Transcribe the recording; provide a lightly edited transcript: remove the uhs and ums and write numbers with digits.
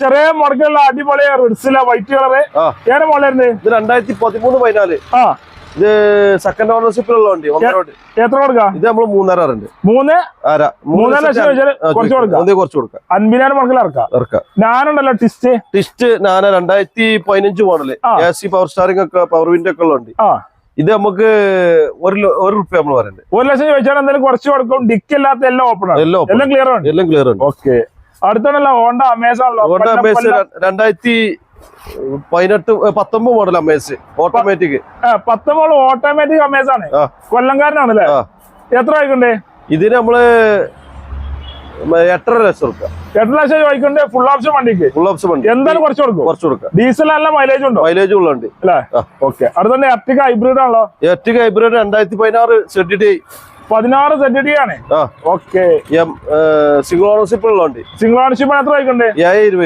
ചെറിയ മുടക്കുള്ള അടിപൊളി റിഡ്സില white colour ഏറെ മോളായിരുന്നു ഇത് 2013-14 ഇത് സെക്കൻഡ് ഓണർഷിപ്പിലുള്ള വണ്ടി എത്ര കൊടുക്കാം ഇത് നമ്മള് 3.5 മൂന്നര ലക്ഷം കുറച്ച് കൊടുക്കാം 50,000 മുടക്കിൽ ഇറക്കാം ഞാനുണ്ടല്ലോ ടിസ്റ്റ് നാന 2015 മോഡല് AC പവർ സ്റ്റാറിംഗ് ഒക്കെ പവർ വിൻഡോ ഒക്കെ ഉള്ള വണ്ടി ഇത് നമുക്ക് 1 റുപ്യ നമ്മൾ പറയുന്നത് 1 ലക്ഷം ചോദിച്ചാൽ എന്തായാലും കുറച്ച് കൊടുക്കും ഡിക്ക് ഇല്ലാത്ത എല്ലാം ഓപ്പൺ ആണ് എല്ലാം ക്ലിയർ ആണ് ഓക്കെ അടുത്താണല്ലോ ഹോണ്ട അമേസ് ആണല്ലോ Honda Amaze 2019 model Amaze automatic 19 automatic Amaze ആണ് കൊല്ലംകാരനാണല്ലേ എത്ര വായിക്കണ്ടേ ഇതിന് നമ്മള് 8.5 ലക്ഷം റുപ്യ 8 ലക്ഷം ചോദിക്കണ്ടേ ഫുൾ ഓപ്ഷൻ വണ്ടിക്ക് എന്തായാലും കുറച്ച് കൊടുക്കും ഡീസൽ നല്ല മൈലേജ് ഉണ്ടോ മൈലേജ് ഉള്ളുണ്ട് അല്ലേ ഓക്കെ അടുത്ത എർട്ടിക ഹൈബ്രിഡ് ആണല്ലോ എർട്ടിക ഹൈബ്രിഡ് 2016 ZD 16 ZD ആണ് ഓക്കെ സിംഗിൾ ഓണർഷിപ്പ് ഉള്ള വണ്ടി സിംഗിൾ ഓണർഷിപ്പ് എത്ര വായിക്കണ്ടേ 5000 രൂപ